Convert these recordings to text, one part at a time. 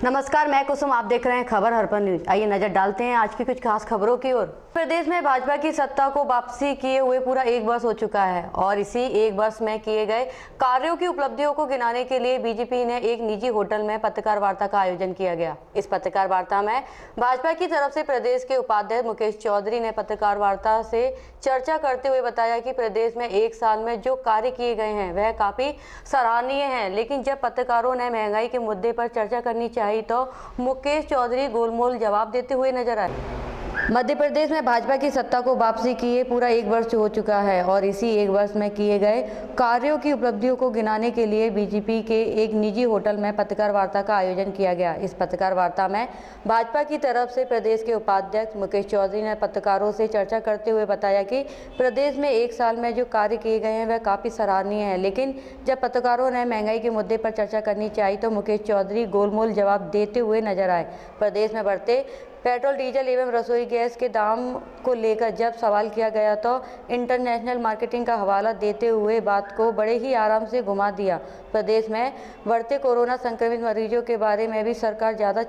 नमस्कार, मैं कुसुम, आप देख रहे हैं खबर हर्पन न्यूज। आइए नजर डालते हैं आज की कुछ खास खबरों की ओर। प्रदेश में भाजपा की सत्ता को वापसी किए हुए पूरा एक वर्ष हो चुका है और इसी एक वर्ष में किए गए कार्यों की उपलब्धियों को गिनाने के लिए बीजेपी ने एक निजी होटल में पत्रकार वार्ता का आयोजन किया गया। इस पत्रकार वार्ता में भाजपा की तरफ से प्रदेश के उपाध्यक्ष मुकेश चौधरी ने पत्रकार वार्ता से चर्चा करते हुए बताया कि प्रदेश में एक साल में जो कार्य किए गए हैं वह काफी सराहनीय है, लेकिन जब पत्रकारों ने महंगाई के मुद्दे पर चर्चा करनी चाहिए तो मुकेश चौधरी गोलमोल जवाब देते हुए नजर आए। मध्य प्रदेश में भाजपा की सत्ता को वापसी किए पूरा एक वर्ष हो चुका है और इसी एक वर्ष में किए गए कार्यों की उपलब्धियों को गिनाने के लिए बीजेपी के एक निजी होटल में पत्रकार वार्ता का आयोजन किया गया। इस पत्रकार वार्ता में भाजपा की तरफ से प्रदेश के उपाध्यक्ष मुकेश चौधरी ने पत्रकारों से चर्चा करते हुए बताया कि प्रदेश में एक साल में जो कार्य किए गए हैं वह काफ़ी सराहनीय है, लेकिन जब पत्रकारों ने महंगाई के मुद्दे पर चर्चा करनी चाहिए तो मुकेश चौधरी गोलमोल जवाब देते हुए नजर आए। प्रदेश में बढ़ते पेट्रोल, डीजल एवं रसोई गैस के दाम को लेकर जब सवाल किया गया तो इंटरनेशनल मार्केटिंग का हवाला देते हुए बात को बड़े ही आराम से घुमा दिया। प्रदेश में बढ़ते कोरोना संक्रमित मरीजों के बारे में भी सरकार ज़्यादा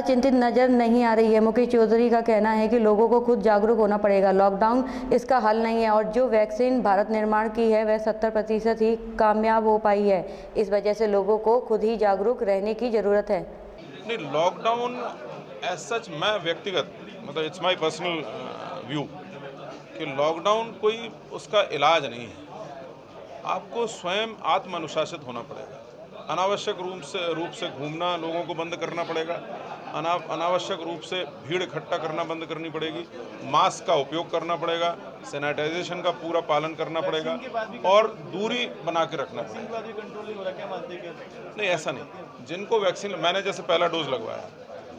चिंतित नजर नहीं आ रही है। मुकेश चौधरी का कहना है कि लोगों को खुद जागरूक होना पड़ेगा। लॉकडाउन इसका हल नहीं है और जो वैक्सीन भारत निर्माण की है वह 70% ही कामयाब हो पाई है। इस वजह से लोगों को खुद ही जागरूक रहने की ज़रूरत है। नहीं, लॉकडाउन एज सच मैं व्यक्तिगत मतलब इट्स माय पर्सनल व्यू कि लॉकडाउन कोई उसका इलाज नहीं है। आपको स्वयं आत्म अनुशासित होना पड़ेगा। अनावश्यक रूप से घूमना लोगों को बंद करना पड़ेगा। अनावश्यक रूप से भीड़ इकट्ठा करना बंद करनी पड़ेगी। मास्क का उपयोग करना पड़ेगा। सैनिटाइजेशन का पूरा पालन करना पड़ेगा और दूरी बना के रखना पड़ेगा। नहीं, ऐसा नहीं। जिनको वैक्सीन, मैंने जैसे पहला डोज लगवाया,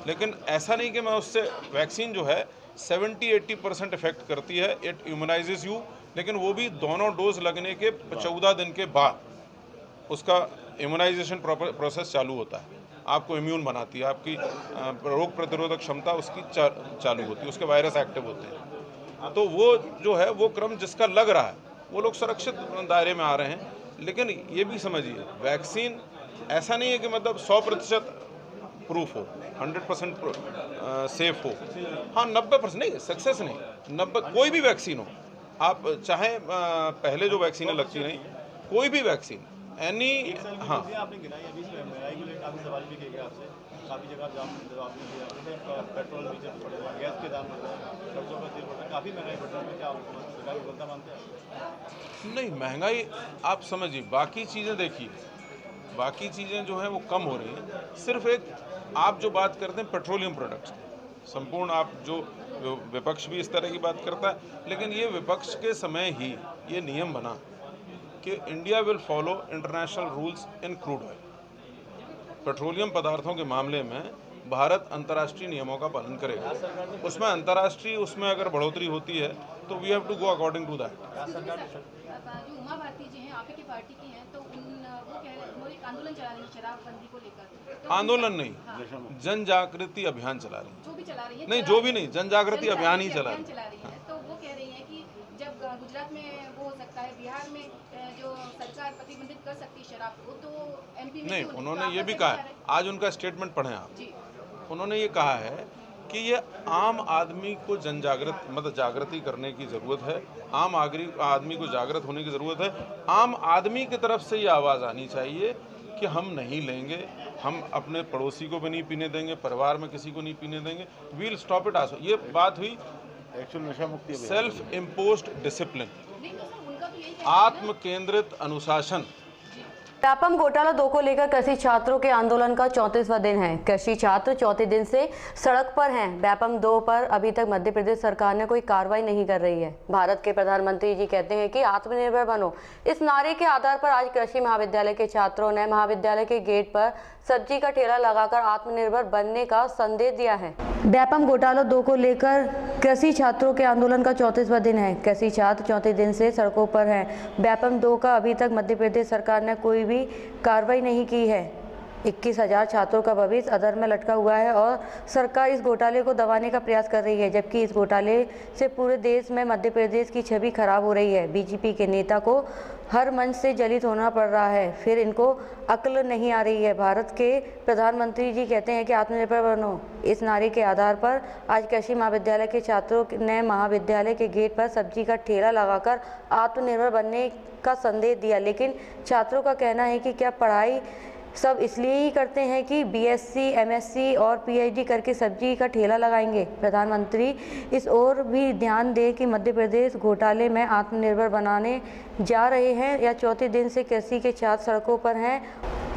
लेकिन ऐसा नहीं कि मैं उससे, वैक्सीन जो है 70-80% इफेक्ट करती है, इट इम्यूनाइजेज यू, लेकिन वो भी दोनों डोज लगने के 14 दिन के बाद उसका इम्यूनाइजेशन प्रोसेस चालू होता है। आपको इम्यून बनाती है, आपकी रोग प्रतिरोधक क्षमता उसकी चालू होती है, उसके वायरस एक्टिव होते हैं। तो वो जो है वो क्रम जिसका लग रहा है वो लोग सुरक्षित दायरे में आ रहे हैं। लेकिन ये भी समझिए, वैक्सीन ऐसा नहीं है कि मतलब 100% प्रूफ हो, 100% सेफ हो। हाँ, 90% नहीं, सक्सेस नहीं, 90, कोई भी वैक्सीन हो, आप चाहे पहले जो वैक्सीनें लगती रहीं, कोई भी वैक्सीन एनी। हाँ, आपने गिनाई अभी महंगाई को लेकर काफ़ी सवाल भी किए गए आपसे, काफ़ी जगह जवाब दिया, पेट्रोल डीजल बढ़ रहा है, गैस के दाम बढ़ रहे हैं, सरसों का तेल बढ़ रहा है, काफ़ी महंगाई बढ़ रही है। क्या सरकार विफलता मानते हैं? नहीं, महंगाई आप समझिए, बाकी चीज़ें देखिए, बाकी चीज़ें जो हैं वो कम हो रही हैं। सिर्फ एक आप जो बात करते हैं पेट्रोलियम प्रोडक्ट्स, संपूर्ण आप जो विपक्ष भी इस तरह की बात करता है, लेकिन ये विपक्ष के समय ही ये नियम बना कि India will follow international rules in crude oil. Petroleum पदार्थों के मामले में भारत अंतर्राष्ट्रीय नियमों का पालन करेगा। उसमें अंतर्राष्ट्रीय, उसमें अगर बढ़ोतरी होती है तो we have to go according to that. जो उमा भारती जी हैं, आप ही की पार्टी की हैं, तो वो कह रहे हैं एक आंदोलन चला रही है शराबबंदी को लेकर। तो आंदोलन नहीं, जन जागृति अभियान चला रही है। जो भी चला रही है, नहीं, जो भी नहीं, जन जागृति अभियान ही चला रही है। तो वो कह रही है कि जब गुजरात में वो हो सकता है, बिहार में जो सरकार प्रतिबंधित कर सकती है शराब को, तो एमपी में नहीं, उन्होंने ये भी कहा है, आज उनका स्टेटमेंट पढ़ें आप। उन्होंने ये कहा है कि ये आम आदमी को जागृति करने की ज़रूरत है, आम आदमी को जागृत होने की ज़रूरत है। आम आदमी की तरफ से ये आवाज़ आनी चाहिए कि हम नहीं लेंगे, हम अपने पड़ोसी को भी नहीं पीने देंगे, परिवार में किसी को नहीं पीने देंगे, वील स्टॉप इट आल्सो। ये बात हुई एक्चुअल नशा मुक्ति, सेल्फ इम्पोज्ड डिसिप्लिन, आत्म केंद्रित अनुशासन। व्यापम घोटाला 2 को लेकर कृषि छात्रों के आंदोलन का 34वां दिन है। कृषि छात्र चौथे दिन से सड़क पर हैं। व्यापम 2 पर अभी तक मध्य प्रदेश सरकार ने कोई कार्रवाई नहीं कर रही है। भारत के प्रधानमंत्री जी कहते हैं कि आत्मनिर्भर बनो। इस नारे के आधार पर आज कृषि महाविद्यालय के छात्रों ने महाविद्यालय के गेट पर सब्जी का ठेला लगाकर आत्मनिर्भर बनने का संदेश दिया है। व्यापम घोटाला 2 को लेकर कृषि छात्रों के आंदोलन का 34वां दिन है। कृषि छात्र चौथे दिन से सड़कों पर हैं। व्यापम 2 का अभी तक मध्य प्रदेश सरकार ने कोई भी कार्रवाई नहीं की है। 21,000 छात्रों का भविष्य अधर में लटका हुआ है और सरकार इस घोटाले को दबाने का प्रयास कर रही है, जबकि इस घोटाले से पूरे देश में मध्य प्रदेश की छवि खराब हो रही है। बीजेपी के नेता को हर मंच से जलित होना पड़ रहा है, फिर इनको अक्ल नहीं आ रही है। भारत के प्रधानमंत्री जी कहते हैं कि आत्मनिर्भर बनो। इस नारे के आधार पर आज कृषि महाविद्यालय के छात्रों ने महाविद्यालय के गेट पर सब्जी का ठेला लगाकर आत्मनिर्भर बनने का संदेश दिया, लेकिन छात्रों का कहना है कि क्या पढ़ाई सब इसलिए ही करते हैं कि बीएससी, एमएससी और पीएचडी करके सब्जी का ठेला लगाएंगे। प्रधानमंत्री इस ओर भी ध्यान दें कि मध्य प्रदेश घोटाले में आत्मनिर्भर बनाने जा रहे हैं या चौथे दिन से कृषि के छात्र सड़कों पर हैं।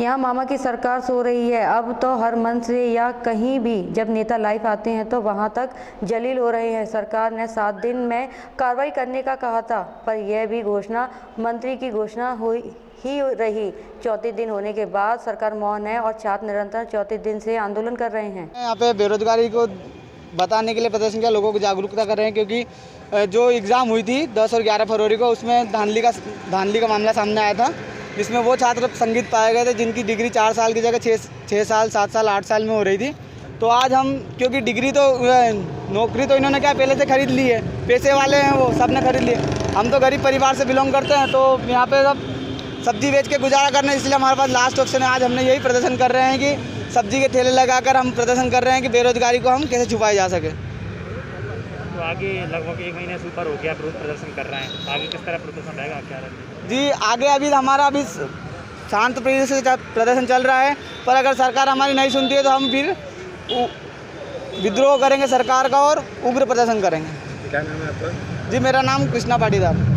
यहाँ मामा की सरकार सो रही है। अब तो हर मंच से या कहीं भी जब नेता लाइव आते हैं तो वहाँ तक जलील हो रहे हैं। सरकार ने 7 दिन में कार्रवाई करने का कहा था, पर यह भी घोषणा मंत्री की घोषणा हुई ही रही। चौथे दिन होने के बाद सरकार मौन है और छात्र निरंतर चौथे दिन से आंदोलन कर रहे हैं। यहाँ पे बेरोजगारी को बताने के लिए प्रदर्शन किया, लोगों को जागरूकता कर रहे हैं, क्योंकि जो एग्ज़ाम हुई थी 10 और 11 फरवरी को, उसमें धांधली का मामला सामने आया था, जिसमें वो छात्र संगीत पाए गए थे जिनकी डिग्री 4 साल की जगह 6 साल, 7 साल, 8 साल में हो रही थी। तो आज हम, क्योंकि डिग्री तो नौकरी तो इन्होंने क्या पहले से खरीद ली है, पैसे वाले हैं वो, सब ने खरीद ली। हम तो गरीब परिवार से बिलोंग करते हैं, तो यहाँ पे सब सब्जी बेच के गुजारा करने, इसलिए हमारे पास लास्ट ऑप्शन है। आज हमने यही प्रदर्शन कर रहे हैं कि सब्जी के ठेले लगाकर हम प्रदर्शन कर रहे हैं कि बेरोजगारी को हम कैसे छुपाया जा सके। तो आगे लगभग 1 महीने से ऊपर हो गया विरोध प्रदर्शन कर रहे हैं, आगे किस तरह प्रदर्शन रहेगा, क्या रहेगा? जी, आगे अभी हमारा शांत परिवेश से प्रदर्शन चल रहा है, पर अगर सरकार हमारी नहीं सुनती है तो हम फिर विद्रोह करेंगे सरकार का और उग्र प्रदर्शन करेंगे। क्या नाम है आपका? जी, मेरा नाम कृष्णा पाटीदार।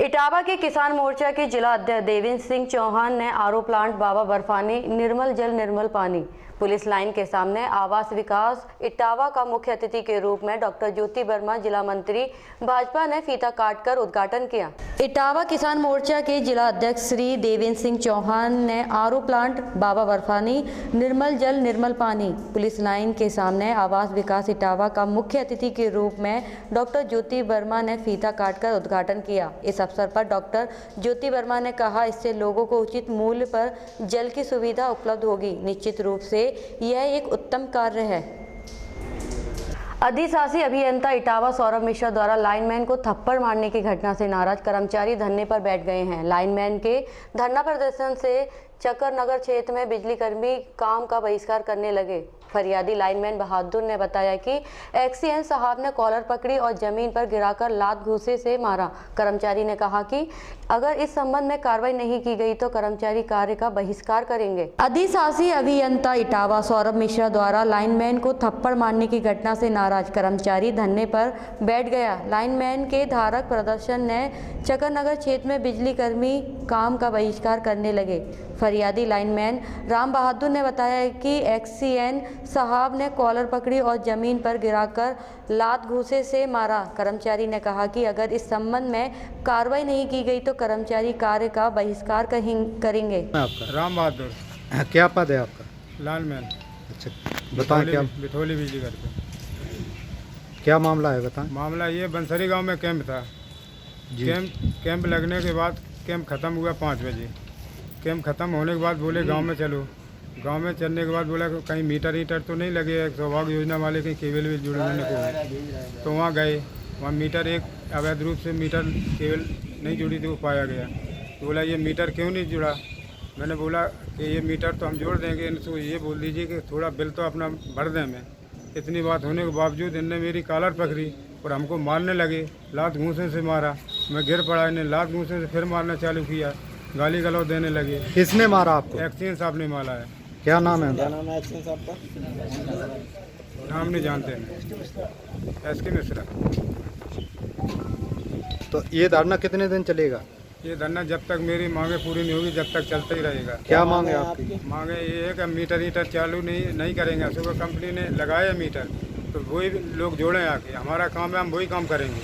इटावा के किसान मोर्चा के जिला अध्यक्ष देवेंद्र सिंह चौहान ने आरओ प्लांट बाबा बर्फानी निर्मल जल निर्मल पानी पुलिस लाइन के सामने आवास विकास इटावा का मुख्य अतिथि के रूप में डॉक्टर ज्योति वर्मा जिला मंत्री भाजपा ने फीता काटकर उद्घाटन किया। इटावा किसान मोर्चा के जिला अध्यक्ष श्री देवेंद्र सिंह चौहान ने आरओ प्लांट बाबा बर्फानी निर्मल जल निर्मल पानी पुलिस लाइन के सामने आवास विकास इटावा का मुख्य अतिथि के रूप में डॉक्टर ज्योति वर्मा ने फीता काटकर उद्घाटन किया। इस अवसर पर डॉक्टर ज्योति वर्मा ने कहा, इससे लोगों को उचित मूल्य पर जल की सुविधा उपलब्ध होगी। निश्चित रूप से यह एक उत्तम कार्य है। अधिशासी अभियंता इटावा सौरभ मिश्रा द्वारा लाइनमैन को थप्पड़ मारने की घटना से नाराज कर्मचारी धरने पर बैठ गए हैं। लाइनमैन के धरना प्रदर्शन से चक्कर नगर क्षेत्र में बिजली कर्मी काम का बहिष्कार करने लगे। फरियादी लाइनमैन बहादुर ने बताया कि एक्सीएन साहब ने कॉलर पकड़ी और जमीन पर गिराकर लात घूंसे से मारा। कर्मचारी ने कहा कि अगर इस संबंध में कार्रवाई नहीं की गई तो कर्मचारी कार्य का बहिष्कार करेंगे। अधिशासी अभियंता इटावा सौरभ मिश्रा द्वारा लाइनमैन को थप्पड़ मारने की घटना से नाराज कर्मचारी धरने पर बैठ गया। लाइनमैन के धारक प्रदर्शन ने चक्कर नगर क्षेत्र में बिजली कर्मी काम का बहिष्कार करने लगे। फरियादी लाइनमैन राम बहादुर ने बताया कि एक्सीएन साहब ने कॉलर पकड़ी और जमीन पर गिराकर लात घूंसे से मारा। कर्मचारी ने कहा कि अगर इस संबंध में कार्रवाई नहीं की गई तो कर्मचारी कार्य का बहिष्कार करेंगे। आपका राम बहादुर, क्या पद है आपका? लालमैन, अच्छा, बताएं क्या बिथोली बिजली घर पे। क्या मामला है, बताएं। मामला ये बंसरी गांव में कैंप था। कैंप लगने के बाद कैंप ख़त्म हुआ 5 बजे। कैंप ख़त्म होने के बाद बोले गांव में चलो। गांव में चलने के बाद बोला कहीं मीटर तो नहीं लगे, सौभाग्य योजना वाले कहीं केबल भी जुड़े होने को। तो वहाँ गए, वहाँ मीटर एक अवैध रूप से मीटर केबल नहीं जुड़ी थी, वो पाया गया। तो बोला ये मीटर क्यों नहीं जुड़ा? मैंने बोला कि ये मीटर तो हम जोड़ देंगे, इनको ये बोल दीजिए कि थोड़ा बिल तो अपना भर दें। मैं इतनी बात होने के बावजूद इनने मेरी कॉलर पकड़ी और हमको मारने लगे, लात घूंसे से मारा। मैं गिर पड़ा, इन्हें लात घूंसे से फिर मारना चालू किया, गाली गलौज देने लगे। किसने मारा आपको? एक्सीएन साहब ने मारा है। क्या नाम है उनका? नाम नहीं जानते हैं, एसके मिश्रा। तो ये धरना कितने दिन चलेगा? ये धरना जब तक मेरी मांगे पूरी नहीं होगी जब तक चलता ही रहेगा। क्या मांगे आपकी? मांगे ये है कि मीटर चालू नहीं करेंगे। सुबह कंपनी ने लगाया मीटर, तो वही लोग जोड़ें आके, हमारा काम है, हम वही काम करेंगे।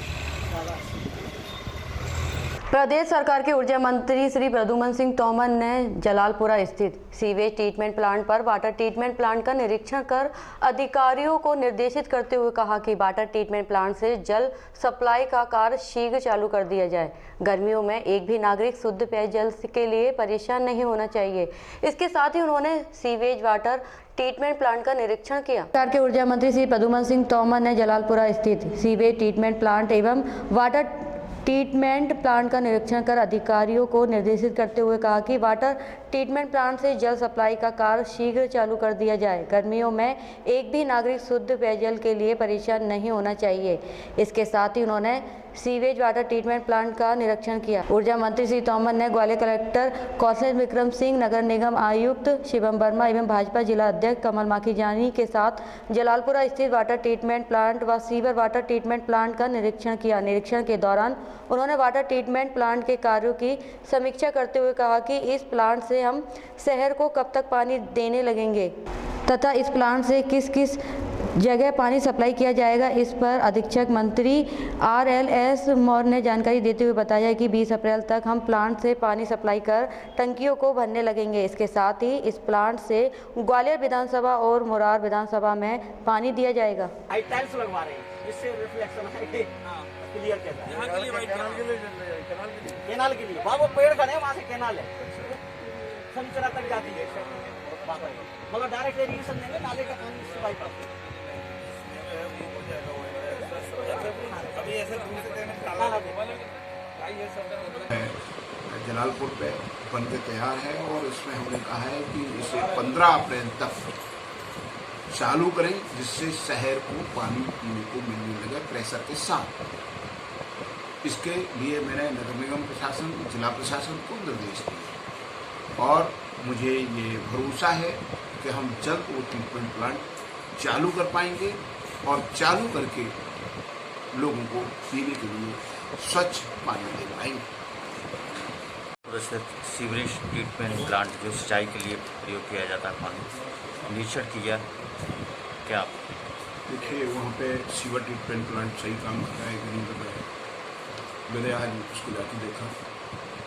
प्रदेश सरकार के ऊर्जा मंत्री श्री प्रद्युम्न सिंह तोमर ने जलालपुरा स्थित सीवेज ट्रीटमेंट प्लांट पर वाटर ट्रीटमेंट प्लांट का निरीक्षण कर अधिकारियों को निर्देशित करते हुए कहा कि वाटर ट्रीटमेंट प्लांट से जल सप्लाई का कार्य शीघ्र चालू कर दिया जाए। गर्मियों में एक भी नागरिक शुद्ध पेयजल के लिए परेशान नहीं होना चाहिए। इसके साथ ही उन्होंने सीवेज वाटर ट्रीटमेंट प्लांट का निरीक्षण किया। सरकार के ऊर्जा मंत्री श्री प्रद्युम्न सिंह तोमर ने जलालपुरा स्थित सीवेज ट्रीटमेंट प्लांट एवं वाटर ट्रीटमेंट प्लांट का निरीक्षण कर अधिकारियों को निर्देशित करते हुए कहा कि वाटर ट्रीटमेंट प्लांट से जल सप्लाई का कार्य शीघ्र चालू कर दिया जाए। गर्मियों में एक भी नागरिक शुद्ध पेयजल के लिए परेशान नहीं होना चाहिए। इसके साथ ही उन्होंने सीवेज वाटर ट्रीटमेंट प्लांट का निरीक्षण किया। ऊर्जा मंत्री श्री तोमर ने ग्वालियर कलेक्टर कौशल विक्रम सिंह, नगर निगम आयुक्त शिवम वर्मा एवं भाजपा जिला अध्यक्ष कमल माखीजानी के साथ जलालपुरा स्थित वाटर ट्रीटमेंट प्लांट व सीवर वाटर ट्रीटमेंट प्लांट का निरीक्षण किया। निरीक्षण के दौरान उन्होंने वाटर ट्रीटमेंट प्लांट के कार्यों की समीक्षा करते हुए कहा कि इस प्लांट से हम शहर को कब तक पानी देने लगेंगे तथा इस प्लांट से किस किस जगह पानी सप्लाई किया जाएगा। इस पर अधीक्षक मंत्री RLS मौर्य ने जानकारी देते हुए बताया कि 20 अप्रैल तक हम प्लांट से पानी सप्लाई कर टंकियों को भरने लगेंगे। इसके साथ ही इस प्लांट से ग्वालियर विधानसभा और मुरार विधानसभा में पानी दिया जाएगा। टाइल्स लगवा रहे हैं, इससे रिफ्लेक्शन है क्लियर केनाल के लिए वहाँ वो पेड़ खड़े हैं, वहाँ से केनाल है संचरा तक जाती है, मगर डायरेक्ट इरिगेशन देंगे, नाले का पानी इससे बाईपास जलालपुर पे बन के तैयार है और इसमें हमने कहा है कि इसे 15 अप्रैल तक चालू करें, जिससे शहर को पानी पीने को मिलने लगे प्रेशर के साथ। इसके लिए मैंने नगर निगम प्रशासन, जिला प्रशासन को निर्देश दिए और मुझे ये भरोसा है कि हम जल्द वो ट्रीटमेंट प्लांट चालू कर पाएंगे और चालू करके लोगों को पीने के लिए स्वच्छ पानी दे पाएंगे। सीवरेज ट्रीटमेंट प्लांट जो सिंचाई के लिए प्रयोग किया जाता है पानी, निरीक्षण किया क्या? देखिए वहाँ पे सीवर ट्रीटमेंट प्लांट सही काम कर रहा है कि नहीं कर रहा है, मैंने आज उसको जाके देखा।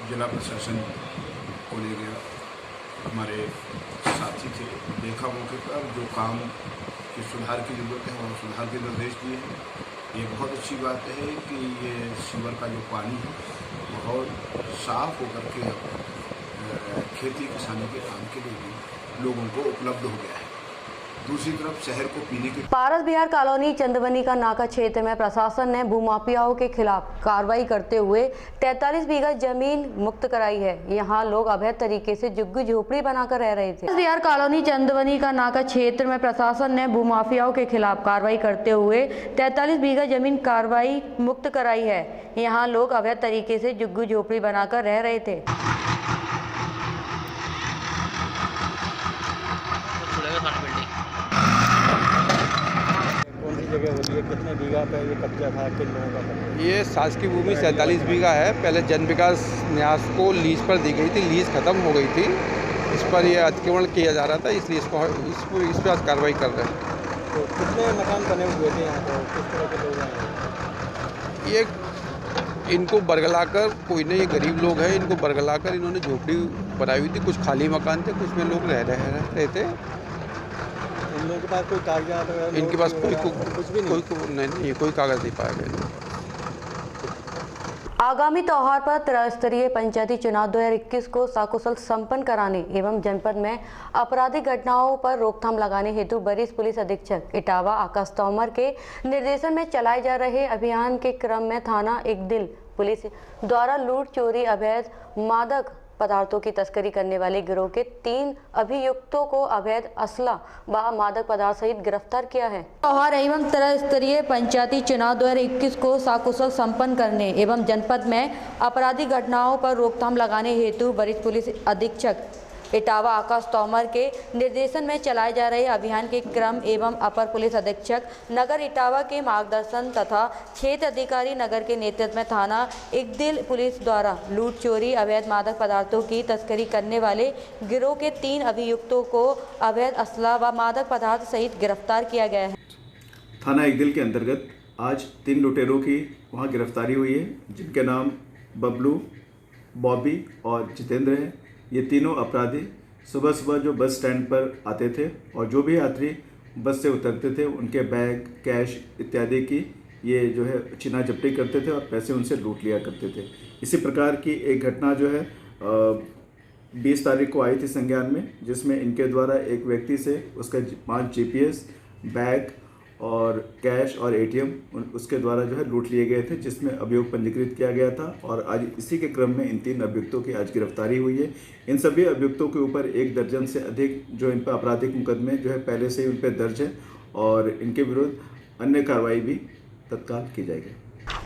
जिला प्रशासन को ले गया, हमारे साथी थे, देखा मौके पर जो काम की सुधार की ज़रूरत है वहाँ सुधार के निर्देश दिए हैं। ये बहुत अच्छी बात है कि ये सीवर का जो पानी है बहुत साफ होकर के खेती किसानी के काम के लिए भी लोगों को उपलब्ध हो गया है। दूसरी तरफ शहर को पीने के पारस बिहार कॉलोनी चंदवनी का नाका क्षेत्र में प्रशासन ने भूमाफियाओं के खिलाफ कार्रवाई करते हुए 43 बीघा जमीन मुक्त कराई है। यहाँ लोग अवैध तरीके से झुग्गी झोपड़ी बनाकर रह रहे थे। पारस बिहार कॉलोनी चंदवनी का नाका क्षेत्र में प्रशासन ने भूमाफियाओं के खिलाफ कार्रवाई करते हुए 43 बीघा जमीन कार्रवाई मुक्त कराई है। यहाँ लोग अवैध तरीके से झुग्गी झोपड़ी बनाकर रह रहे थे। जगह होती है, कितने बीघा पे ये कब्जा था, किन लोगों का कब्जा? ये शासकीय भूमि 47 बीघा है। पहले जन विकास न्यास को लीज पर दी गई थी, लीज खत्म हो गई थी, इस पर ये अतिक्रमण किया जा रहा था, इसलिए इस पर आज कार्रवाई कर रहे हैं। तो कितने मकान बने हुए थे यहाँ पर, किस तरह के लोग हैं? ये इनको बरगलाकर, कोई नहीं, ये गरीब लोग हैं, इनको बरगलाकर इन्होंने झोपड़ी बनाई हुई थी। कुछ खाली मकान थे, कुछ में लोग रह रहे थे। इन लोगों के पास कोई कागजात वगैरह? इनके पास कुछ भी नहीं, कोई कागज नहीं पाया गया। आगामी त्योहार पर त्रिस्तरीय पंचायती चुनाव 2021 को सकुशल संपन्न कराने एवं जनपद में आपराधिक घटनाओं पर रोकथाम लगाने हेतु वरिष्ठ पुलिस अधीक्षक इटावा आकाश तोमर के निर्देशन में चलाए जा रहे अभियान के क्रम में थाना एकदिल पुलिस द्वारा लूट, चोरी, अवैध मादक पदार्थों की तस्करी करने वाले गिरोह के 3 अभियुक्तों को अवैध असला व मादक पदार्थ सहित गिरफ्तार किया है। त्योहार एवं त्रिस्तरीय पंचायती चुनाव 2021 को सकुशल संपन्न करने एवं जनपद में आपराधिक घटनाओं पर रोकथाम लगाने हेतु वरिष्ठ पुलिस अधीक्षक इटावा आकाश तोमर के निर्देशन में चलाए जा रहे अभियान के क्रम एवं अपर पुलिस अधीक्षक नगर इटावा के मार्गदर्शन तथा क्षेत्र अधिकारी नगर के नेतृत्व में थाना एकदिल पुलिस द्वारा लूट, चोरी, अवैध मादक पदार्थों की तस्करी करने वाले गिरोह के 3 अभियुक्तों को अवैध असला व मादक पदार्थ सहित गिरफ्तार किया गया है। थाना एकदिल के अंतर्गत आज 3 लुटेरों की वहाँ गिरफ्तारी हुई है, जिनके नाम बबलू, बॉबी और जितेंद्र हैं। ये तीनों अपराधी सुबह सुबह जो बस स्टैंड पर आते थे और जो भी यात्री बस से उतरते थे उनके बैग, कैश इत्यादि की ये जो है छीना झपटी करते थे और पैसे उनसे लूट लिया करते थे। इसी प्रकार की एक घटना जो है 20 तारीख को आई थी संज्ञान में, जिसमें इनके द्वारा एक व्यक्ति से उसका 5 GPS, बैग और कैश और ATM उसके द्वारा जो है लूट लिए गए थे, जिसमें अभियोग पंजीकृत किया गया था। और आज इसी के क्रम में इन 3 अभियुक्तों की आज गिरफ्तारी हुई है। इन सभी अभियुक्तों के ऊपर 1 दर्जन से अधिक जो इन पर आपराधिक मुकदमे जो है पहले से ही उन पर दर्ज है और इनके विरुद्ध अन्य कार्रवाई भी तत्काल की जाएगी।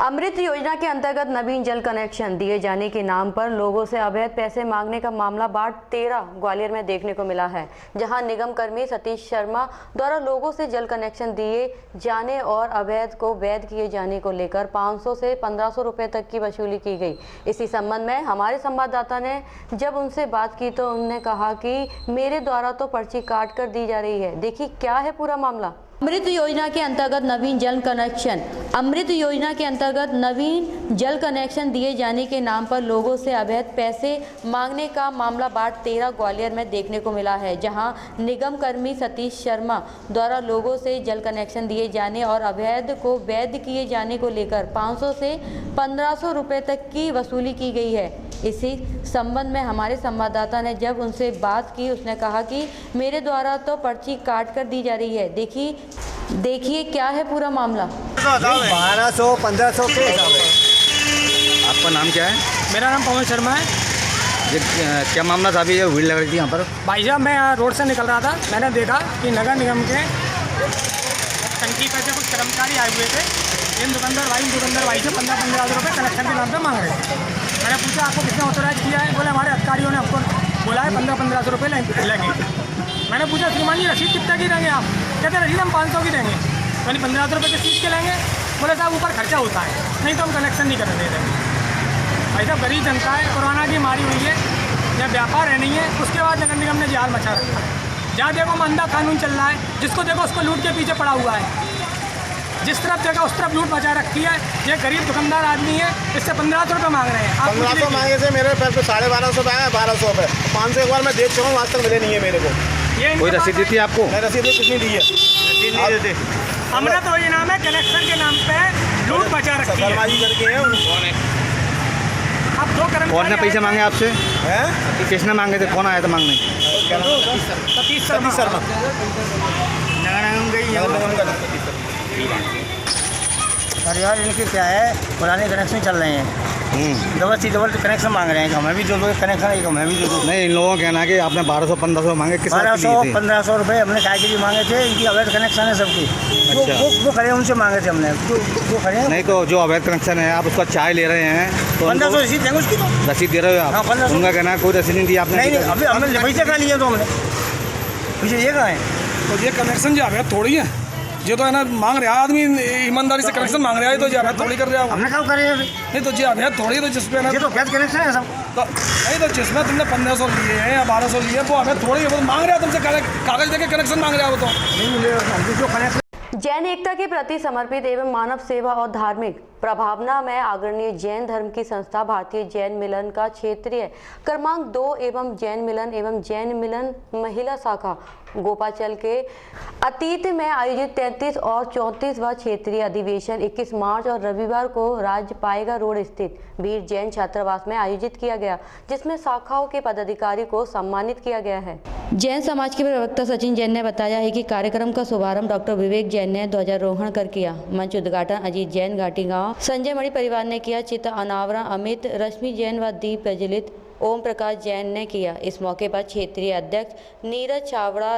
अमृत योजना के अंतर्गत नवीन जल कनेक्शन दिए जाने के नाम पर लोगों से अवैध पैसे मांगने का मामला वार्ड 13 ग्वालियर में देखने को मिला है, जहां निगम कर्मी सतीश शर्मा द्वारा लोगों से जल कनेक्शन दिए जाने और अवैध को वैध किए जाने को लेकर 500 से 1500 रुपए तक की वसूली की गई। इसी संबंध में हमारे संवाददाता ने जब उनसे बात की तो उन्होंने कहा कि मेरे द्वारा तो पर्ची काट कर दी जा रही है। देखिए क्या है पूरा मामला। अमृत योजना के अंतर्गत नवीन जल कनेक्शन दिए जाने के नाम पर लोगों से अवैध पैसे मांगने का मामला वार्ड 13 ग्वालियर में देखने को मिला है, जहां निगम कर्मी सतीश शर्मा द्वारा लोगों से जल कनेक्शन दिए जाने और अवैध को वैध किए जाने को लेकर 500 से 1500 रुपए तक की वसूली की गई है। इसी संबंध में हमारे संवाददाता ने जब उनसे बात की, उसने कहा कि मेरे द्वारा तो पर्ची काट कर दी जा रही है। देखिए क्या है पूरा मामला। 1200 1500 के हिसाब है। आपका नाम क्या है? मेरा नाम पवन शर्मा है। ये क्या मामला था अभी, ये भीड़ लग रही थी यहाँ पर? भाई साहब मैं यहाँ रोड से निकल रहा था, मैंने देखा कि नगर निगम के टंकी पे से कुछ कर्मचारी आए हुए थे। इन दुकानदार भाई से 15-15 रुपये कनेक्शन के नाम पे मांग रहे थे। मैंने पूछा आपको किसने ऑथोराइज किया है? बोले हमारे अधिकारियों ने हमको बोला है 1500 रुपये लेंगे। मैंने पूछा श्रीमान जी रसीद कितना की देंगे आप? कहते रसीद हम 500 की देंगे। यानी 1500 रुपये किस चीज़ के लेंगे? बोले साहब ऊपर खर्चा होता है, नहीं तो हम कनेक्शन नहीं करने देंगे। भाई साहब गरीब जनता है, कोरोना की मारी हुई है, या व्यापार है नहीं है। उसके बाद नगर निगम ने जाल मचा रखा है। जहाँ देखो मंदा कानून चल रहा है, जिसको देखो उसको लूट के पीछे पड़ा हुआ है। जिस तरफ देखा उस तरफ लूट मचा रखी है। ये गरीब दुकानदार आदमी है, इससे 1500 रुपये मांग रहे हैं। 1500 मांगे थे, मेरे पैर पे 1250 आया, 1200 रुपये 500 एक बार मैं देख चुका हूँ, आज तक मिले नहीं है मेरे को। ये कोई रसीद दी थी आपको? मैं रसीद कुछ नहीं दी है, रसीद नहीं देते। अमृत योजना में कनेक्शन के नाम पे लूट मचा रखी है। करके हैं अब 2 कर्मचारी कौन ने पैसे मांगे आपसे? किसने मांगे थे? कौन आया था मांगने? सतीश शर्मा। अरे यार इनके क्या है, पुराने कनेक्शन चल रहे हैं, डबल कनेक्शन मांग रहे हैं। हमें भी जो कनेक्शन है हमें भी जो नहीं, इन लोगों का कहना है कि आपने 1200-1500 मांगे। किस 1200-1500 रुपये हमने काय के लिए मांगे थे। इनकी अवैध कनेक्शन है सबकी। अच्छा। वो खड़े उनसे मांगे थे हमने, जो खड़े नहीं तो जो अवैध कनेक्शन है आप उसका चाय ले रहे हैं तो 1500 रसीद देंगे उसकी, तो रसीद दे रहे हो आप? 1500। उनका कहना है कोई रसीद नहीं दी आपने। नहीं अभी हमने पैसे कहाँ लिए, तो हमने पीछे ये कहाँ है? तो ये कनेक्शन जो है थोड़ी है, ये तो है ना मांग रहा आदमी ईमानदारी से कनेक्शन मांग रहा है, तो जो थोड़ी कर रहा है। हमने कब करे? नहीं तो जो है थोड़ी, तो जिसपे ना ये तो गैस कनेक्शन है सब। तो नहीं तो जिसमें तुमने 1500 लिए हैं या 1200 लिए वो हमें थोड़ी है, वो मांग रहा है तुमसे कागज देके कनेक्शन मांग रहा है। वो तो नहीं मिलेगा जो कनेक्शन। जैन एकता के प्रति समर्पित एवं मानव सेवा और धार्मिक प्रभावना में अग्रणी जैन धर्म की संस्था भारतीय जैन मिलन का क्षेत्रीय क्रमांक 2 एवं जैन मिलन महिला शाखा गोपाचल के अतीत में आयोजित 33 और 34वां क्षेत्रीय अधिवेशन 21 मार्च और रविवार को राजपायगा रोड स्थित वीर जैन छात्रावास में आयोजित किया गया, जिसमें शाखाओं के पदाधिकारी को सम्मानित किया गया है। जैन समाज के प्रवक्ता सचिन जैन ने बताया है कि कार्यक्रम का शुभारंभ डॉक्टर विवेक जैन ने ध्वजारोहण कर किया। मंच उद्घाटन अजीत जैन घाटी गाँव संजय मणि परिवार ने किया। चित्र अनावरण अमित रश्मि जैन व दीप प्रज्वलित ओम प्रकाश जैन ने किया। इस मौके पर क्षेत्रीय अध्यक्ष नीरज छावड़ा,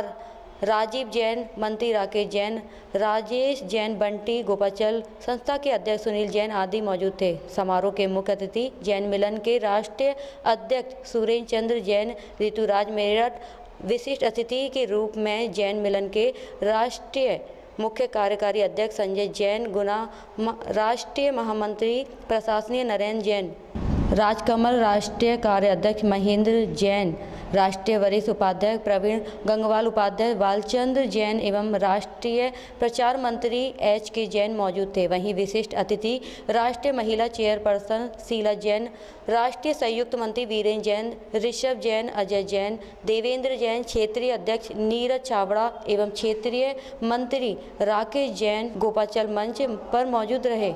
राजीव जैन, मंत्री राकेश जैन, राजेश जैन, बंटी गोपाचल, संस्था के अध्यक्ष सुनील जैन आदि मौजूद थे। समारोह के मुख्य अतिथि जैन मिलन के राष्ट्रीय अध्यक्ष सुरेंद्र चंद्र जैन, ऋतुराज मेरठ, विशिष्ट अतिथि के रूप में जैन मिलन के राष्ट्रीय मुख्य कार्यकारी अध्यक्ष संजय जैन, गुना राष्ट्रीय महामंत्री प्रशासनीय नरेंद्र जैन, राजकमल राष्ट्रीय कार्याध्यक्ष महेंद्र जैन, राष्ट्रीय वरिष्ठ उपाध्यक्ष प्रवीण गंगवाल, उपाध्यक्ष बालचंद्र जैन एवं राष्ट्रीय प्रचार मंत्री HK जैन मौजूद थे। वहीं विशिष्ट अतिथि राष्ट्रीय महिला चेयरपर्सन शीला जैन, राष्ट्रीय संयुक्त मंत्री वीरेंद्र जैन, ऋषभ जैन, अजय जैन, देवेंद्र जैन, क्षेत्रीय अध्यक्ष नीरज छाबड़ा एवं क्षेत्रीय मंत्री राकेश जैन गोपाचल मंच पर मौजूद रहे।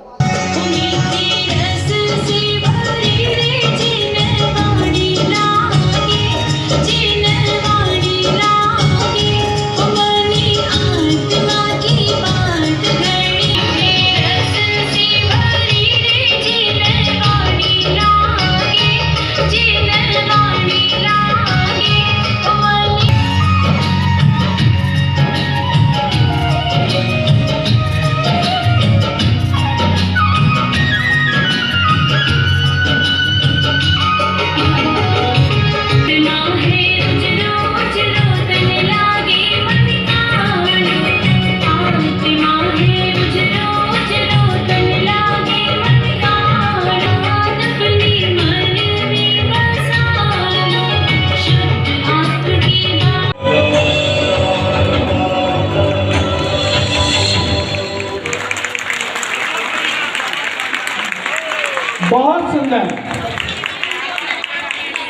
बहुत सुंदर,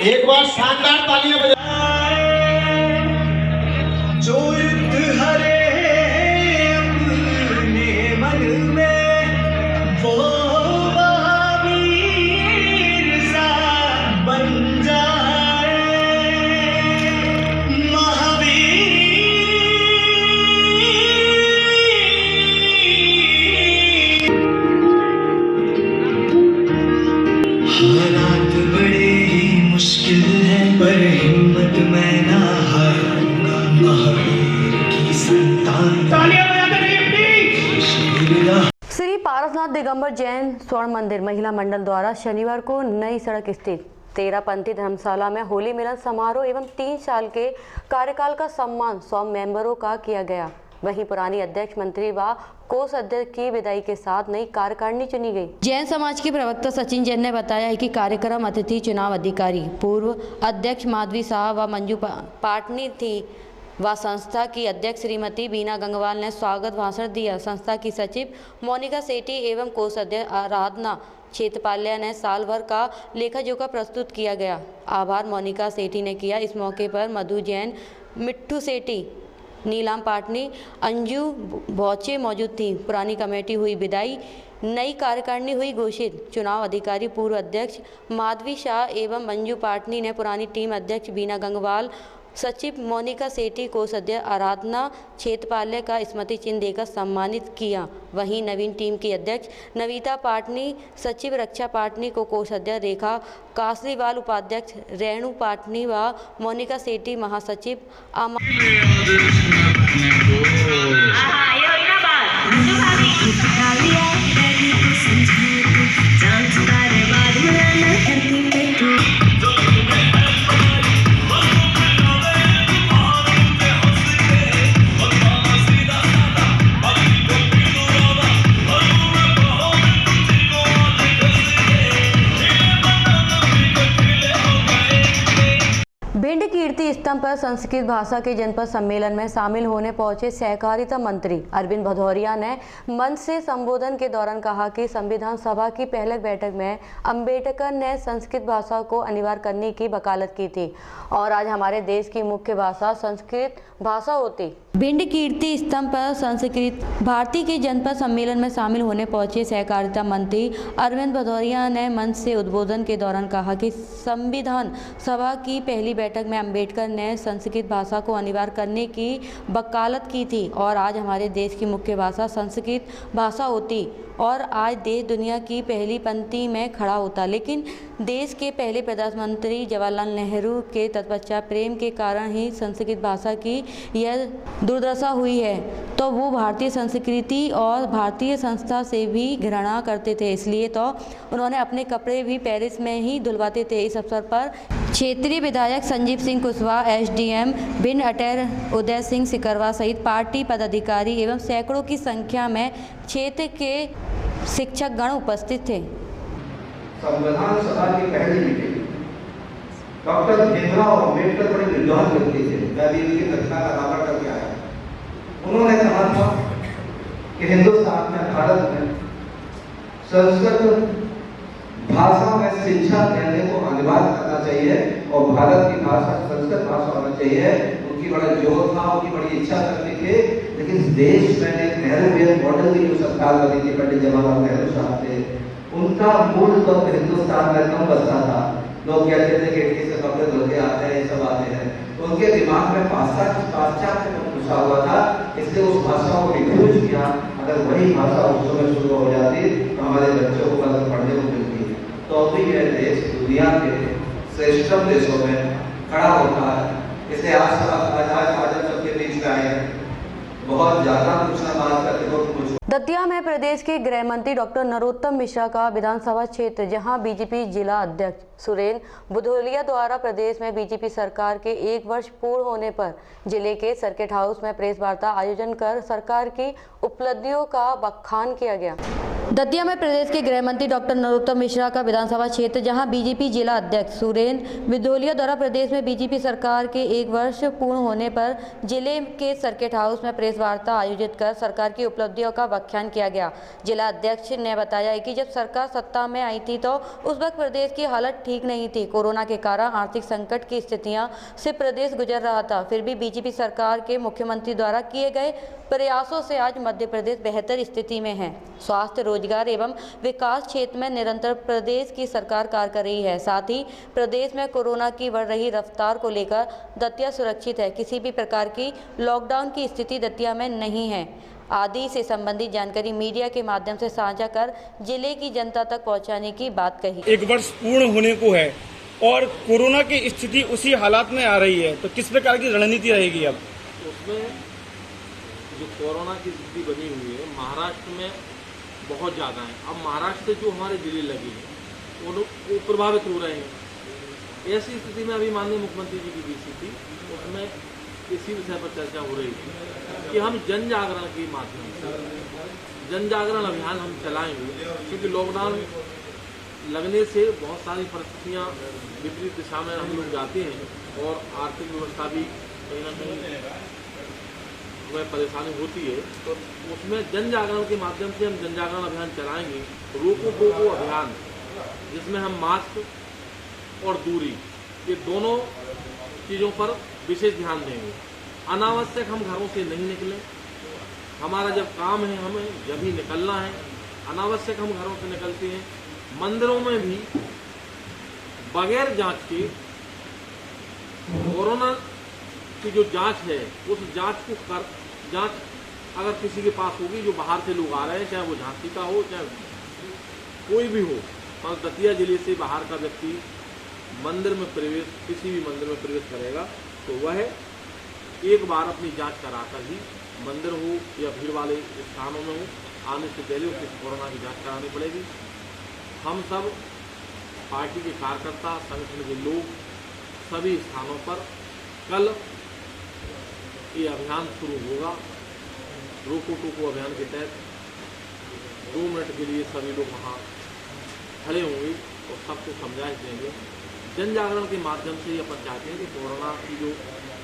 एक बार शानदार तालियां बजाएं। जो युद्ध हरे अपने मन में, वो महावीर सा बन जाए। हालात बड़े ही मुश्किल हैं, पर हिम्मत मैं ना हारूंगा। महावीर की संतान, तालियां बजाते रहिए प्लीज। श्री पारसनाथ दिगंबर जैन स्वर्ण मंदिर महिला मंडल द्वारा शनिवार को नई सड़क स्थित 13 पंथी धर्मशाला में होली मिलन समारोह एवं 3 साल के कार्यकाल का सम्मान 100 मेंबरों का किया गया। वहीं पुरानी अध्यक्ष मंत्री व कोष अध्यक्ष की विदाई के साथ नई कार्यकारिणी चुनी गई। जैन समाज के प्रवक्ता सचिन जैन ने बताया है कि कार्यक्रम अतिथि चुनाव अधिकारी पूर्व अध्यक्ष माधवी शाह व मंजू पाटनी थी व संस्था की अध्यक्ष श्रीमती बीना गंगवाल ने स्वागत भाषण दिया। संस्था की सचिव मोनिका सेठी एवं कोष अध्यक्ष आराधना क्षेत्रपाल्या ने साल भर का लेखा जोखा प्रस्तुत किया गया। आभार मोनिका सेठी ने किया। इस मौके पर मधु जैन, मिट्ठू सेठी, नीलाम पाटनी, अंजू भौचे मौजूद थी। पुरानी कमेटी हुई विदाई, नई कार्यकारिणी हुई घोषित। चुनाव अधिकारी पूर्व अध्यक्ष माधवी शाह एवं मंजू पाटनी ने पुरानी टीम अध्यक्ष बीना गंगवाल, सचिव मोनिका सेठी, कोषाध्यक्ष आराधना क्षेत्रपाल्या का स्मृति चिन्ह देकर सम्मानित किया। वहीं नवीन टीम की अध्यक्ष नविता पाटनी, सचिव रक्षा पाटनी को कोषाध्यक्ष रेखा कासरीवाल, उपाध्यक्ष रेणु पाटनी व मोनिका सेठी महासचिव भिंड कीर्ति स्तंभ पर संस्कृत भाषा के जनपद सम्मेलन में शामिल होने पहुंचे सहकारिता मंत्री अरविंद भदौरिया ने मंच से संबोधन के दौरान कहा कि संविधान सभा की पहले बैठक में अंबेडकर ने संस्कृत भाषा को अनिवार्य करने की वकालत की थी और आज हमारे देश की मुख्य भाषा संस्कृत भाषा होती। भिंड कीर्ति स्तंभ पर संस्कृत भारती के जनपद सम्मेलन में शामिल होने पहुंचे सहकारिता मंत्री अरविंद भदौरिया ने मंच से उद्बोधन के दौरान कहा कि संविधान सभा की पहली बैठक में अंबेडकर ने संस्कृत भाषा को अनिवार्य करने की वकालत की थी और आज हमारे देश की मुख्य भाषा संस्कृत भाषा होती और आज देश दुनिया की पहली पंक्ति में खड़ा होता। लेकिन देश के पहले प्रधानमंत्री जवाहरलाल नेहरू के तत्पश्चात प्रेम के कारण ही संस्कृत भाषा की यह दुर्दशा हुई है, तो वो भारतीय संस्कृति और भारतीय संस्था से भी घृणा करते थे, इसलिए तो उन्होंने अपने कपड़े भी पेरिस में ही धुलवाते थे। इस अवसर पर क्षेत्रीय विधायक संजीव सिंह कुशवाहा, एसडीएम भिंड अटेर उदय सिंह सिकरवा सहित पार्टी पदाधिकारी एवं सैकड़ों की संख्या में क्षेत्र के शिक्षक गण उपस्थित थे। संविधान सभा की पहली मीटिंग। डॉक्टर भीमराव अम्बेडकर बड़े विद्वान व्यक्ति थे, मैं भी उनकी घटना का दावा करके आया। उन्होंने कहा था कि हिंदुस्तान में, भारत में संस्कृत भाषा में शिक्षा देने को अनिवार्य करना चाहिए और भारत की भाषा संस्कृत भाषा होना चाहिए। उनकी बड़ा जोर था, उनकी बड़ी इच्छा करती थी, लेकिन देश में एक नेहरू मॉडल की जो सरकार बनी थी, पंडित जवाहरलाल नेहरू साहब थे, उनका मूल तो हिंदुस्तान में कम बसता था। लोग कहते थे कि इटली से कपड़े धो के आते हैं, ये सब आते हैं, तो उनके दिमाग में पाश्चात्य घुसा हुआ था, इसलिए उस भाषा को रिफ्यूज किया। अगर वही भाषा उस समय शुरू हो जाती तो हमारे बच्चों को अगर पढ़ने को मिलती तो भी यह देश दुनिया के श्रेष्ठतम देशों में खड़ा होता है। इसलिए आज सबके बीच में आए हैं, बहुत ज्यादा कुछ ना बात करते हो कुछ। दतिया में प्रदेश के गृह मंत्री डॉक्टर नरोत्तम मिश्रा का विधानसभा क्षेत्र, जहां बीजेपी जिला अध्यक्ष सुरेंद्र बुधोलिया द्वारा प्रदेश में बीजेपी सरकार के 1 वर्ष पूर्ण होने पर जिले के सर्किट हाउस में प्रेस वार्ता आयोजन कर सरकार की उपलब्धियों का बखान किया गया। दतिया में प्रदेश के गृह मंत्री डॉक्टर नरोत्तम मिश्रा का विधानसभा क्षेत्र, जहां बीजेपी जिला अध्यक्ष सुरेंद्र बुधोलिया द्वारा प्रदेश में बीजेपी सरकार के 1 वर्ष पूर्ण होने पर जिले के सर्किट हाउस में प्रेस वार्ता आयोजित कर सरकार की उपलब्धियों का व्याख्यान किया गया। जिला अध्यक्ष ने बताया कि जब सरकार सत्ता में आई थी तो उस वक्त प्रदेश की हालत ठीक नहीं थी। कोरोना के कारण आर्थिक संकट की स्थितियां से प्रदेश गुजर रहा था, फिर भी बीजेपी सरकार के मुख्यमंत्री द्वारा किए गए प्रयासों से आज मध्य प्रदेश बेहतर स्थिति में है। स्वास्थ्य, रोजगार एवं विकास क्षेत्र में निरंतर प्रदेश की सरकार कार्य कर रही है। साथ ही प्रदेश में कोरोना की बढ़ रही रफ्तार को लेकर दतिया सुरक्षित है। किसी भी प्रकार की लॉकडाउन की स्थिति दतिया में नहीं है आदि से संबंधित जानकारी मीडिया के माध्यम से साझा कर जिले की जनता तक पहुंचाने की बात कही। 1 वर्ष पूर्ण होने को है और कोरोना की स्थिति उसी हालात में आ रही है, तो किस प्रकार की रणनीति रहेगी अब? उसमें जो कोरोना की स्थिति बनी हुई है महाराष्ट्र में बहुत ज़्यादा है। अब महाराष्ट्र से जो हमारे जिले लगे हैं वो प्रभावित हो रहे हैं। ऐसी स्थिति में अभी माननीय मुख्यमंत्री जी की बीसी थी, उसमें इसी विषय पर चर्चा हो रही थी कि हम जन जागरण के माध्यम से जन जागरण अभियान हम चलाएंगे, क्योंकि लॉकडाउन लगने से बहुत सारी परिस्थितियाँ विपरीत दिशा में हम लोग जाते हैं और आर्थिक व्यवस्था भी कहीं ना कहीं हमें परेशानी होती है। तो उसमें जन जागरण के माध्यम से हम जन जागरण अभियान चलाएंगे, रोको टोको अभियान, जिसमें हम मास्क और दूरी ये दोनों चीज़ों पर विशेष ध्यान देंगे। अनावश्यक हम घरों से नहीं निकलें, हमारा जब काम है हमें जब ही निकलना है, अनावश्यक हम घरों से निकलते हैं। मंदिरों में भी बगैर जांच के कोरोना की जो जांच है उस जांच अगर किसी के पास होगी, जो बाहर से लोग आ रहे हैं, चाहे वो झांसी का हो चाहे कोई भी हो, और दतिया जिले से बाहर का व्यक्ति मंदिर में प्रवेश, किसी भी मंदिर में प्रवेश करेगा तो वह एक बार अपनी जांच कराकर ही मंदिर हो या भीड़ वाले स्थानों में हो, आने से पहले उसे कोरोना की जांच करानी पड़ेगी। हम सब पार्टी के कार्यकर्ता, संगठन के लोग सभी स्थानों पर कल ये अभियान शुरू होगा। रोको टोको अभियान के तहत 2 मिनट के लिए सभी लोग वहाँ खड़े होंगे और सबको समझाइश देंगे। जन जागरण के माध्यम से ये अपन चाहते हैं कि कोरोना की जो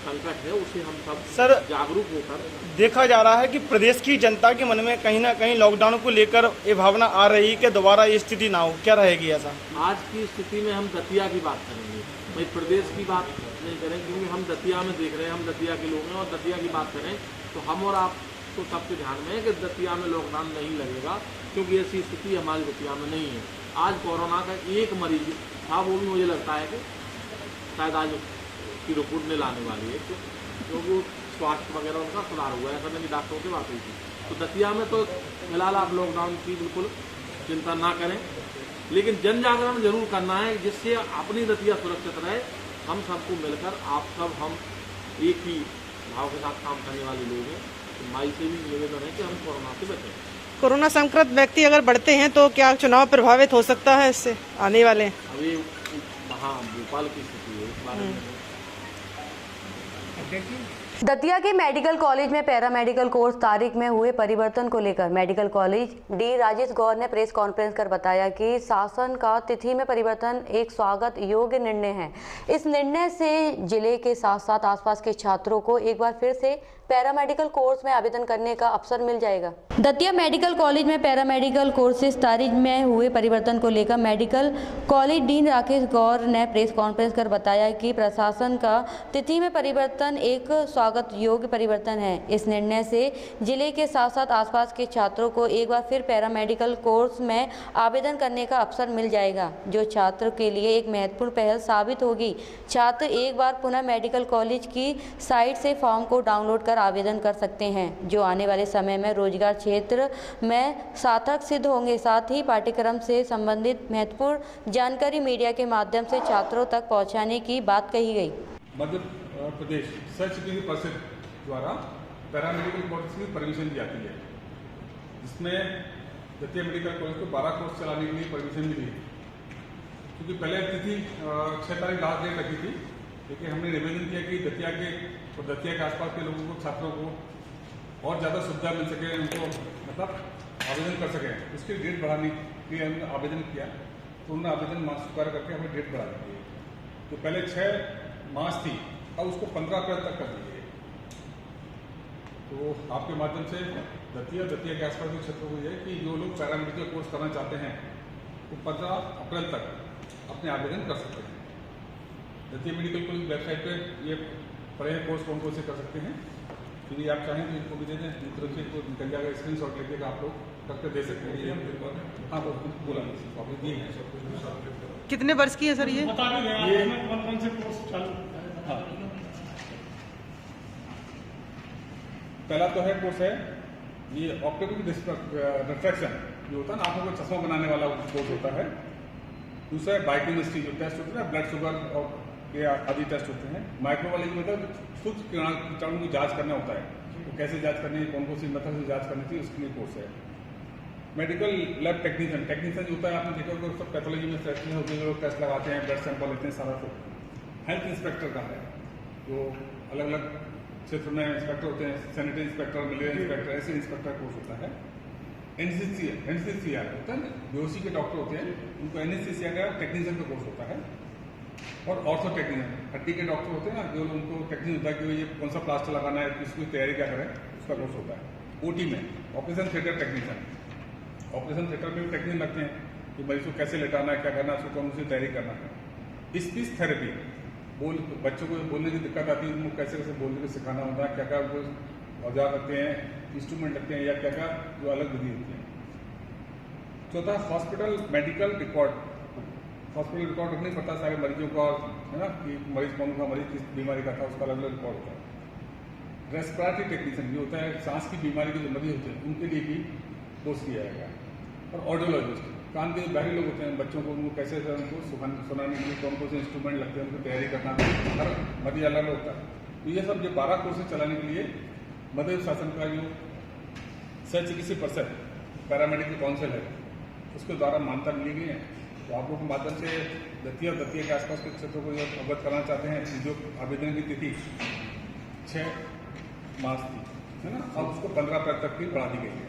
संकट है उसे हम सब जागरूक होकर। देखा जा रहा है कि प्रदेश की जनता के मन में कहीं ना कहीं लॉकडाउन को लेकर ये भावना आ रही है कि दोबारा ये स्थिति ना हो, क्या रहेगी ऐसा? आज की स्थिति में हम दतिया की बात करेंगे, भाई प्रदेश की बात नहीं करें, क्योंकि हम दतिया में देख रहे हैं, हम दतिया के लोग हैं और दतिया की बात करें तो हम और आप तो सबके ध्यान में है कि दतिया में लॉकडाउन नहीं लगेगा, क्योंकि ऐसी स्थिति हमारी दतिया में नहीं है। आज कोरोना का एक मरीज था, वो भी मुझे लगता है कि शायद आज की रिपोर्ट में लाने वाली है, क्योंकि स्वास्थ्य वगैरह उनका सुधार हुआ है। ऐसा नहीं, डॉक्टरों से बात हुई थी। तो दतिया में तो फिलहाल आप लॉकडाउन की बिल्कुल चिंता ना करें, लेकिन जन जागरण जरूर करना है जिससे अपनी दतिया सुरक्षित रहे। हम सबको मिलकर, आप सब हम एक ही भाव के साथ काम करने वाले लोग हैं। तो माई से भी निवेदन है कि हम कोरोना से बचें। कोरोना संक्रमित व्यक्ति अगर बढ़ते हैं तो क्या चुनाव प्रभावित हो सकता है इससे आने वाले? अभी वहाँ भोपाल की स्थिति है, इस बारे में दतिया के मेडिकल कॉलेज में पैरामेडिकल कोर्स तारीख में हुए परिवर्तन को लेकर मेडिकल कॉलेज डी राजेश गौर ने प्रेस कॉन्फ्रेंस कर बताया कि शासन का तिथि में परिवर्तन एक स्वागत योग्य निर्णय है। इस निर्णय से जिले के साथ साथ आसपास के छात्रों को एक बार फिर से पैरामेडिकल कोर्स में आवेदन करने का अवसर मिल जाएगा। दतिया मेडिकल कॉलेज में पैरामेडिकल कोर्सेज तारीख में हुए परिवर्तन को लेकर मेडिकल कॉलेज डीन राकेश गौर ने प्रेस कॉन्फ्रेंस कर बताया कि प्रशासन का तिथि में परिवर्तन एक स्वागत योग्य परिवर्तन है। इस निर्णय से जिले के साथ साथ आसपास के छात्रों को एक बार फिर पैरामेडिकल कोर्स में आवेदन करने का अवसर मिल जाएगा, जो छात्र के लिए एक महत्वपूर्ण पहल साबित होगी। छात्र एक बार पुनः मेडिकल कॉलेज की साइट से फॉर्म को डाउनलोड कर आवेदन कर सकते हैं, जो आने वाले समय में रोजगार क्षेत्र में सार्थक सिद्ध होंगे। साथ ही पाठ्यक्रम से संबंधित महत्वपूर्ण जानकारी मीडिया के माध्यम से छात्रों तक पहुंचाने की बात कही गई। मध्य प्रदेश सर्च की परिषद द्वारा पैरामेडिकल कोर्स की परमिशन दी जाती है, जिसमें दतिया मेडिकल कॉलेज को 12 कोर्स चलाने के लिए परमिशन मिली है। क्योंकि पहले तिथि 6 तारीख लास्ट डेट रखी थी, लेकिन हमने निवेदन किया कि दतिया के आसपास के लोगों को, छात्रों को और ज़्यादा सुविधा मिल सके, उनको मतलब आवेदन कर सकें, उसकी डेट बढ़ाने के लिए हमने आवेदन किया। तो उन्होंने आवेदन मार्च स्वीकार करके हमें डेट बढ़ा दी है। तो पहले 6 मार्च थी, अब उसको 15 अप्रैल तक कर दी है। तो आपके माध्यम से दतिया के आसपास के क्षेत्रों को यह कि जो लोग पैरामेडिकल कोर्स करना चाहते हैं वो 15 अप्रैल तक अपने आवेदन कर सकते हैं। दतिया मेडिकल कॉलेज वेबसाइट पे ये पढ़े कोर्स कौन से कर सकते हैं। यदि आप चाहें तो इनको भी दे दें, तरफ से इनको निकल जाएगा, स्क्रीनशॉट लेके आप लोग करके दे सकते हैं। हाँ बोला दी है। कितने वर्ष की है सर ये? कौन से कोर्स चालू? हाँ, पहला तो है कोर्स है ये ऑप्टिकल रिफ्रैक्शन, जो होता है ना आंखों को चश्मा बनाने वाला कोर्स होता है। दूसरा है बायोकेमिस्ट्री, जो टेस्ट होते हैं ब्लड शुगर और के आदि टेस्ट होते हैं। माइक्रोबायोलॉजी मतलब सूक्ष्म कीटाणु की जांच करना होता है, तो कैसे जांच करनी है, कौन सी मेथड से जांच करनी थी, उसके लिए कोर्स है। मेडिकल लैब टेक्नीशियन जो होता है, आपने देखा होगा सब पैथोलॉजी में सेक्शन होते हैं, लोग टेस्ट लगाते हैं, ब्लड सैंपल लेते हैं, सारा कुछ। हेल्थ इंस्पेक्टर का है, जो अलग अलग क्षेत्र में इंस्पेक्टर होते हैं, सैनिटरी इंस्पेक्टर, मलेरिया इंस्पेक्टर, ऐसे इंस्पेक्टर कोर्स होता है। एनसीसीआर होता है ना, बेहोशी के डॉक्टर होते हैं, उनको एनसीसीआर का टेक्नीशियन का कोर्स होता है। और ऑर्थो टेक्नीशियन, हड्डी के डॉक्टर होते हैं ना, जो उनको टेक्निक होता है कि ये कौन सा प्लास्टर लगाना है, इसकी तैयारी क्या करें, उसका कोर्स होता है। ओटी में operation theatre technician, operation theatre में भी टेक्निक लगते हैं कि मरीज को कैसे लेटाना है, क्या करना है, उसको कौन सी तैयारी करना है। स्पीच थेरेपी, बच्चों को बोलने की दिक्कत आती है, उनको कैसे कैसे बोलने को सिखाना होता है, क्या क्या औजार रखते हैं, इंस्ट्रूमेंट रखते हैं, या क्या क्या जो अलग विधि होती है। चौथा hospital medical record, hospital record रखना ही पड़ता है सारे मरीजों का, है ना, कि मरीज कौन सा मरीज किस बीमारी का था, उसका अलग अलग रिकॉर्ड होता है। रेस्पिरेटरी टेक्नीशियन जो होता है, सांस की बीमारी के जो मरीज होते हैं उनके लिए भी कोर्स किया जाएगा। और ऑडियोलॉजिस्ट, कान के बाहरी लोग होते हैं, बच्चों को उनको कैसे उनको सुनाने के लिए कौन कौन से इंस्ट्रूमेंट लगते हैं, उनको तैयारी करना, हर मरीज अलग होता है। तो ये सब जो 12 कोर्सेज चलाने के लिए मध्य शासन का जो सह चिकित्सा परिषद पैरामेडिकल काउंसिल है, उसके द्वारा मान्यता मिली गई है। तो आप लोगों के माध्यम से दतिया के आसपास के क्षेत्रों को यह अवगत कराना चाहते हैं कि जो आवेदन की तिथि 6 मार्च थी, है ना, अब उसको 15 अप्रैल तक की बढ़ा दी गई है।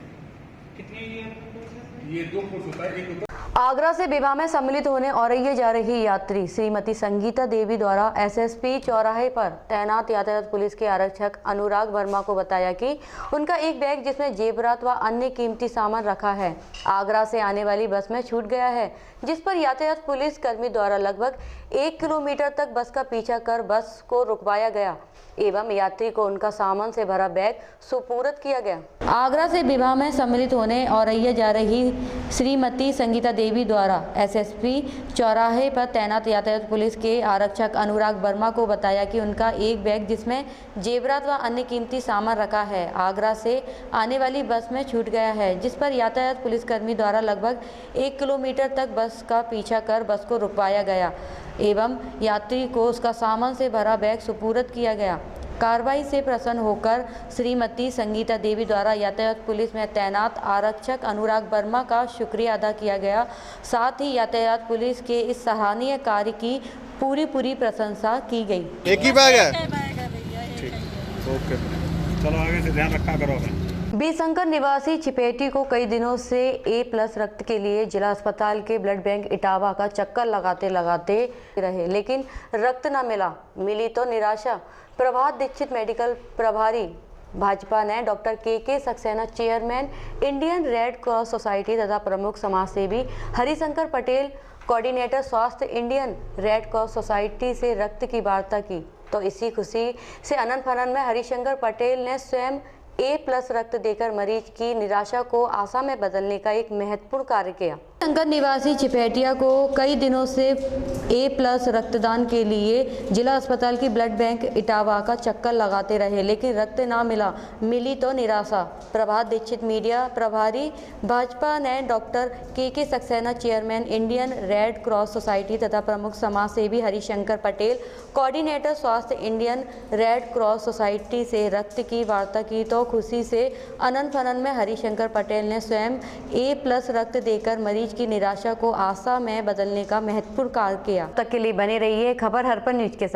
ये 2 कोर्स होता है, एक होता है आगरा से विवाह में सम्मिलित होने औरैया जा रही यात्री श्रीमती संगीता देवी द्वारा एसएसपी चौराहे पर तैनात यातायात पुलिस के आरक्षक अनुराग वर्मा को बताया कि उनका एक बैग जिसमें जेवरात व अन्य कीमती सामान रखा है आगरा से आने वाली बस में छूट गया है, जिस पर यातायात पुलिस कर्मी द्वारा लगभग 1 किलोमीटर तक बस का पीछा कर बस को रुकवाया गया एवं यात्री को उनका सामान से भरा बैग सुपुर्द किया गया। आगरा से विवाह में सम्मिलित होने औरैया जा रही श्रीमती संगीता देवी द्वारा एसएसपी चौराहे पर तैनात यातायात पुलिस के आरक्षक अनुराग वर्मा को बताया कि उनका एक बैग जिसमें जेवरात व अन्य कीमती सामान रखा है आगरा से आने वाली बस में छूट गया है, जिस पर यातायात पुलिसकर्मी द्वारा लगभग 1 किलोमीटर तक बस का पीछा कर बस को रुकवाया गया एवं यात्री को उसका सामान से भरा बैग सुपुर्द किया गया। कार्रवाई से प्रसन्न होकर श्रीमती संगीता देवी द्वारा यातायात पुलिस में तैनात आरक्षक अनुराग वर्मा का शुक्रिया अदा किया गया। साथ ही यातायात पुलिस के इस सराहनीय कार्य की पूरी प्रशंसा की गई। एक ही बैग है? ओके, चलो आगे से ध्यान रखा करो हमें। बीसंकर निवासी चिपेटी को कई दिनों से A+ रक्त के लिए जिला अस्पताल के ब्लड बैंक इटावा का चक्कर लगाते रहे, लेकिन रक्त न मिली तो निराशा। प्रभात दीक्षित मेडिकल प्रभारी भाजपा ने डॉक्टर के Saxena, chairman Indian red cross society तथा प्रमुख समाजसेवी हरिशंकर पटेल, कोऑर्डिनेटर स्वास्थ्य इंडियन रेड क्रॉस सोसाइटी से रक्त की वार्ता की। तो इसी खुशी से अनंत फनन में हरिशंकर पटेल ने स्वयं A+ रक्त देकर मरीज की निराशा को आशा में बदलने का एक महत्वपूर्ण कार्य किया। शंकर निवासी चिपेटिया को कई दिनों से A+ रक्तदान के लिए जिला अस्पताल की ब्लड बैंक इटावा का चक्कर लगाते रहे, लेकिन रक्त ना मिली तो निराशा। प्रभात दीक्षित मीडिया प्रभारी भाजपा ने डॉक्टर के Saxena, chairman Indian red cross society तथा प्रमुख समाज सेवी हरिशंकर पटेल, कोऑर्डिनेटर स्वास्थ्य इंडियन रेड क्रॉस सोसाइटी से रक्त की वार्ता की। तो खुशी से अनंत फनन में हरिशंकर पटेल ने स्वयं A+ रक्त देकर मरीज की निराशा को आशा में बदलने का महत्वपूर्ण कार्य किया। तक के लिए बने रहिए खबर हरपन न्यूज के साथ।